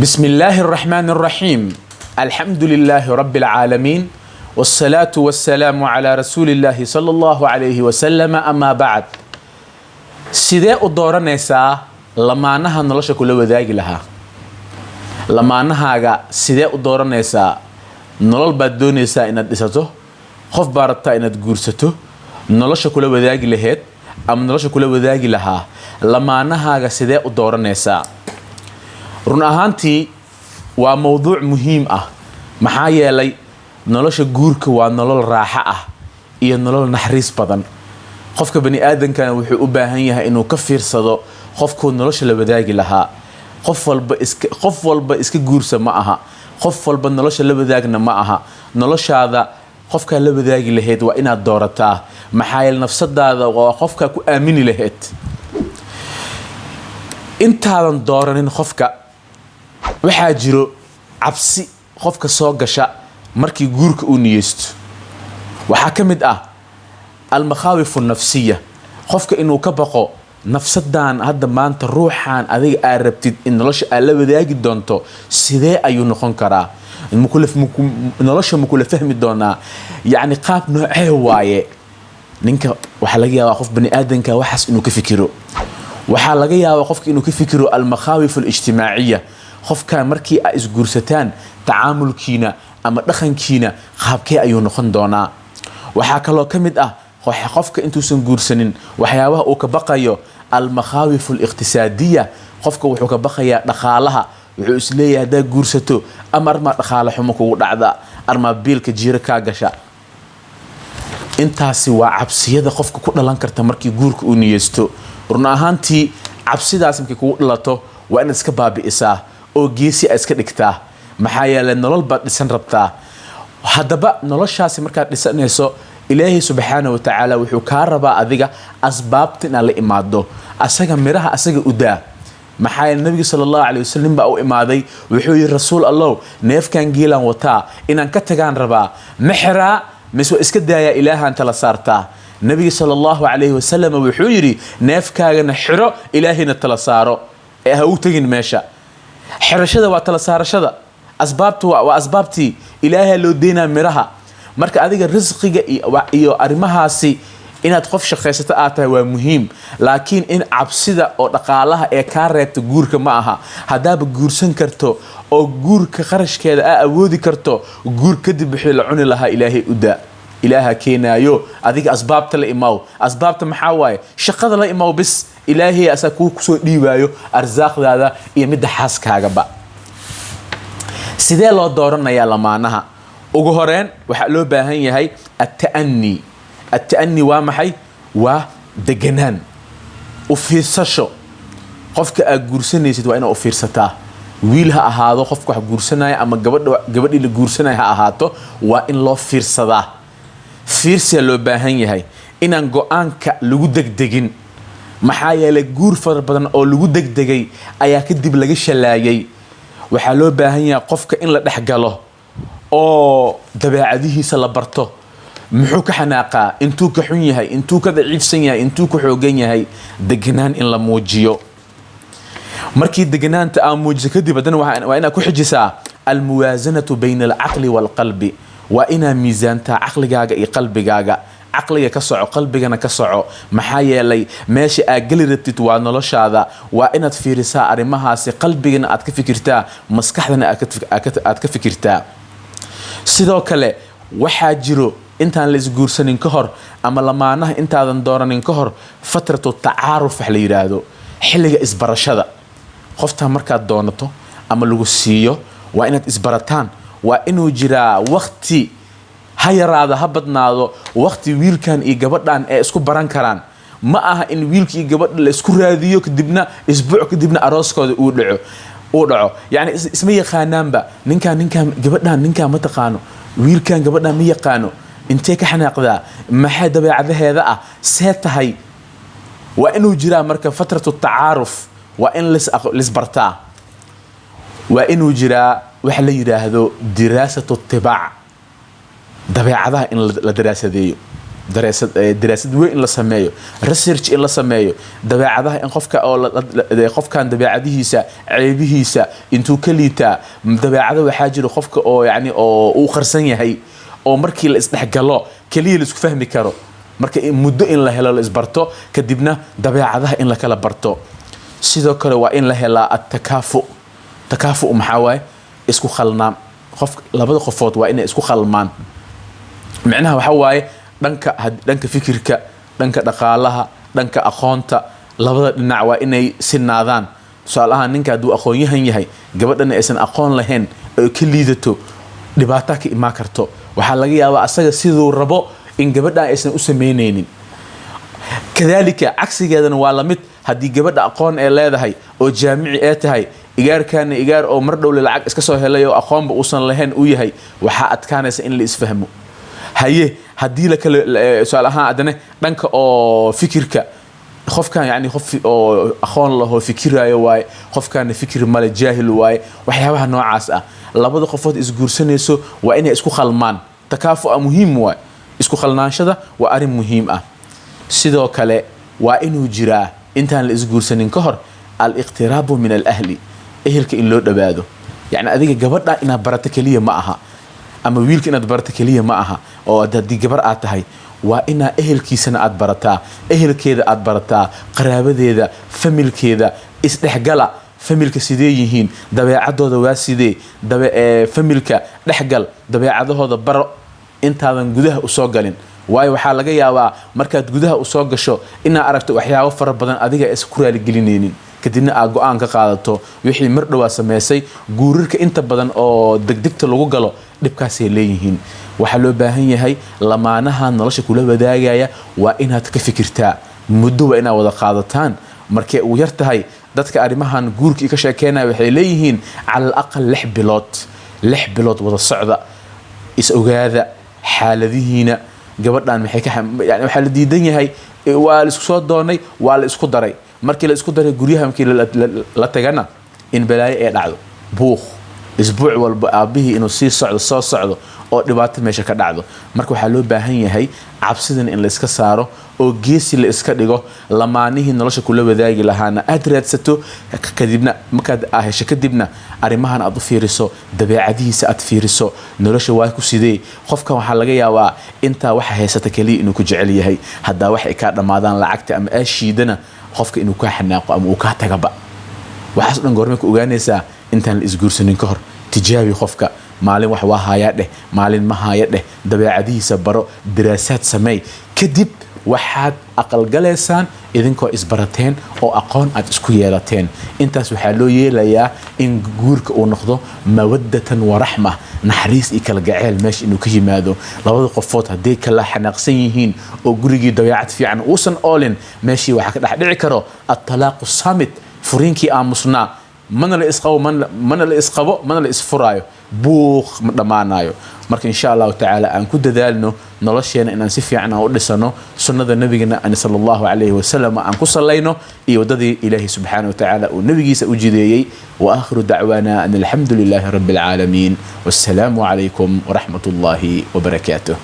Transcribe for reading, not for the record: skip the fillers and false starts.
بسم الله الرحمن الرحيم. الحمد لله رب العالمين، والصلاة والسلام على رسول الله صلى الله عليه وسلم. أما بعد، sidee u dooranaysaa lamaanaha nolosha kula wadaagi lahaa? lamaanahaaga sidee u dooranaysaa? nolol baad doonaysaa inaad dhisato, qof baad rabtaa inaad guursato, nolosha kula wadaagi lahayd ama nolosha kula wadaagi lahaa, lamaanahaaga sidee u dooranaysaa? run ahaantii waa mowduuc muhiim ah. maxaa yeelay nolosha guurka waa nolol raaxo ah iyo nolol naxariis badan. qofka bani aadankana wuxuu u baahan yahay inuu ka fiirsado qofkuu nolosha la wadaagi lahaa. qof walba iska guursa ma aha, qof walba nolosha la wadaagna ma aha. noloshaada qofkaa la wadaagi lahayd waa inaad doorataa. maxaa yeelay nafsadaada waa qofkaa ku aamini lahayd. intaadan dooranin qofka, waxaa jiro cabsi qofka soo gasha markii guurka uu niyeysto. waxaa ka mid ah almakhaawifu nafsiya, qofka inuu ka baqo nafsadan hadda maanta ruuxan adiga aad rabtid in nolosha aad la wadaagi doonto sidee ayuu noqon karaa, nolosha ma kula fahmi doonaa, yacni qaab noocee waaye. ninka waxaa laga yaabaa qof bani aadanka waxaas inuu ka fikiro. waxaa laga yaabaa qofka inuu ka fikiro almakhaawifu alijtimaaciya, qofka markii aad isguursataan tacaamulkiina ama dhaqankiina qaabkee ayuu noqon doonaa. waxaa kaloo ka mid ah qofka intuusan guursanin waxyaabaha uu ka baqayo almakhaawifu aliqtisaadiya, qofka wuxuu ka baqayaa dhaqaalaha. wuxuu isleeyahay haddaad guursato ama armaa dhaqaale xumo kugu dhacda, armaa biilka jiiro kaa gasha. intaasi waa cabsiyada qofka ku dhalan karta markii guurka uu niyeysto. run ahaantii cabsidaas markay kugu dhalato waa inaad iska baabi'isaa oo geesi aad iska dhigtaa. maxaa yeelay nolol baad dhisan rabtaa. haddaba noloshaasi markaad dhisanayso, ilaahay subxaana wa tacaala wuxuu kaa rabaa adiga asbaabta inaad la imaado. asaga miraha asaga u daa. maxaa yeelay nabiga sala allahu calayhi wasalam baa u imaaday, wuxuu yidhi rasuul allow, neefkan geelaan wataa inaan ka tagaan rabaa, ma xiraa mise waa iska daayaa ilaahaan tala saartaa? nabiga sala allahu calayhi wasalam wuxuu yidhi neefkaagana xiro ilaahayna tala saaro, ee ha u tegin meesha. xirashada waa tala saarashada, asbaabta waa asbaabtii, ilaahay loo deynaa miraha. marka adiga risqiga iyo arrimahaasi inaad qof shaqaysato aad tahay waa muhiim, laakiin in cabsida oo dhaqaalaha ee kaa reebta guurka ma aha. haddaaba guursan karto oo guurka qarashkeeda aa awoodi karto, guur kadib wixii la cuni lahaa ilaahay u daa. ilaaha keenaayo, adiga asbaabta la imaw. asbaabta maxaa waaye? shaqada la imaw bis, ilaahay asaa kuu kusoo dhiibaayo arsaaqdaada iyo midda xaaskaagaba. sidee loo dooranayaa lamaanaha? ugu horeyn waxaa loo baahan yahay atta'ani. atta'ani waa maxay? waa deganaan, u fiirsasho. qofka aad guursanaysid waa inaad u fiirsataa. wiil ha ahaado qofka wax guursanaya ama gabadhii la guursanaya ha ahaato, waa in loo fiirsadaa. fiirsiyaa loo baahan yahay, inaan go-aanka lagu degdegin. maxaa yeelay guur fara badan oo lagu degdegay ayaa kadib laga shalaayay. waxaa loo baahan yahay qofka in la dhex galo oo dabeecadihiisa la barto. muxuu ka xanaaqaa, intuu ka xun yahay, intuu ka daciifsan yahay, intuu ka xoogan yahay. deganaan in la muujiyo. markii deganaanta aa muujiso kadib haddana waa inaad ku xijisaa almuwaasanatu bayna alcaqli waalqalbi. waa inaad miisaantaa caqligaaga iyo qalbigaaga. caqliga ka soco, qalbigana ka soco. maxaa yeelay meesha aad geli rabtid waa noloshaada. waa inaad fiirisaa arrimahaasi, qalbigana aad ka fikirtaa, maskaxdana aad ka fikirtaa. sidoo kale waxaa jiro intaan la isguursanin ka hor ama lamaanaha intaadan dooranin ka hor fatratu tacaaruf wax la yidhaahdo, xilliga isbarashada. qoftaa markaad doonato ama lagu siiyo waa inaad isbarataan. waa inuu jiraa waqti, ha yaraado ha badnaado, waqti wiilkan iyo gabadhan ee isku baran karaan. ma aha in wiilka iyo gabadha la isku raadiyo kadibna isbuuc kadibna arooskooda uu dhaco. yacni isma yaqaanaanba. ninkaan gabadhan ninkaan ma taqaano, wiilkan gabadhan ma yaqaano, intee ka xanaaqdaa, maxay dabeecadaheeda ah, see tahay. waa inuu jiraa marka fatratu tacaaruf, waa in lisbartaa. waa inuu jiraa waxa la yidhaahdo diraasatu itibaac, dabeecadaha in la daraasadeeyo. daraasad weyn in la sameeyo, research in la sameeyo dabeecadaha in qofkan dabeecadihiisa ceebihiisa intuu ka liitaa dabeecada waxaa jira qofka oo yani oo uu qarsan yahay oo markii la isdhexgalo kaliya la isku fahmi karo marka muddo in la helo la isbarto kadibna dabeecadaha in la kala barto sidoo kale waa in la helaa takaafu maxaa waaye isku khalnaan labada qofood waa inay isku khalmaan macnaha waxa waaye dhanka fikirka dhanka dhaqaalaha dhanka aqoonta labada dhinac waa inay sinaadaan su'aalaha ninka hadduu aqoon-yahan yahay gabadhana aysan aqoon lahayn oo ka liidato dhibaato ka imaan karto waxaa laga yaabaa asaga siduu rabo in gabadha aysan u sameyneynin kadalika cagsigeedana waa la mid haddii gabadha aqoon ay leedahay oo jaamici ay tahay igaarkaana igaar oo mar dhow lacag iska soo helay oo aqoonba uusan lahayn u yahay waxaa adkaanaysa in la isfahmo haye haddii la kale su'aal ahaan adana dhanka oo fikirka qofkan yani qof oo aqoon laho fikirayo waaye qofkaana fikir male jaahil waaye waxyaabaha noocaas ah labada qofood isguursanayso waa inay isku khalmaan takaafu'a muhiim waaye isku khalnaanshada waa arrin muhiim ah sidoo kale waa inuu jiraa intaan la isguursanin ka hor al-iqtiraabu min al-ahli ehelka in loo dhawaado yani adiga gabadha inaad barato kaliya ma aha ama wiilka inaad barato kaliya ma aha oo haddii gabar aad tahay waa inaa ehelkiisana aad barataa ehelkeeda aad barataa qaraabadeeda familkeeda isdhexgala familka sidee yihiin dabeecadooda waa sidee familka dhexgal dabeecadahooda baro intaadan gudaha usoo galin waayo waxaa laga yaabaa markaad gudaha usoo gasho inaad aragto waxyaabo fara badan adiga is ku raaligelinaynin kadibna aad go-aan ka qaadato wixii mar dhowaa samaysay guurirka inta badan oo degdegta lagu galo dhibkaasay leeyihiin waxaa loo baahan yahay lamaanaha nolosha kula wadaagaya waa inaad ka fikirtaa muddo waa inaad wada qaadataan markay uu yar tahay dadka arrimahan guurkii ka sheekeynaya waxay leeyihiin cala alaqal 6 bilood wada socda is ogaada xaaladihiina gabadhan maxay ka yani waxa la diidan yahay waa la isku soo doonay waa la isku daray markii la isku daray guryaha markii la tagana in balaayo ay dhacdo buuq isbuuc walba aabihii inuu sii socdo oo dhibaato meesha ka dhacdo marka waxaa loo baahan yahay cabsidan in la iska saaro oo geesi la iska dhigo lamaanihii nolosha kula wadaagi lahaana aad raadsato kadibna markaad hesho kadibna arrimahan aad u fiiriso dabeecadihiisa aad fiiriso nolosha waa ku sidee qofkan waxaa laga yaabaa intaa waxa haysata kaliya inuu ku jecel yahay haddaa wax ay kaa dhammaadaan lacagta ama aashiidana qofka inuu kaa xanaaqo ama uu kaa tagaba waxaas dhan goormay ku ogaanaysaa intaan la isguursanin ka hor tijaabi qofka maalin wax waa haya dheh maalin ma haya dheh dabeecadihiisa baro daraasaad sameey kadib waxaad aqalgalaysaan idinkoo isbarateen oo aqoon aad isku yeelateen intaas waxaa loo yeelayaa in guurka uu noqdo mawaddatan wa raxma naxariis iyo kala gacayl meesha inuu ka yimaado labada qofood hadday kala xanaaqsan yihiin oo gurigii dabeecad fiican uusan oolin meeshii waxaa ka dhex dhici karo at-talaaqu samit furiinkii aamusnaa mana la isqabo mana la isfuraayo buuq ma dhammaanayo marka insha allahu tacaala aan ku dadaalno nolosheena inaan si fiican aan u dhisano sunnada nabigana sallallahu alayhi wasallam aan ku salayno iyo wadadii ilaahi subhanahu wa ta'ala uu nabigiisa u jideeyay wa aakhiru da'wana an alhamdulillahi rabbil alamin wassalamu alaykum wa rahmatullahi wa barakatuh.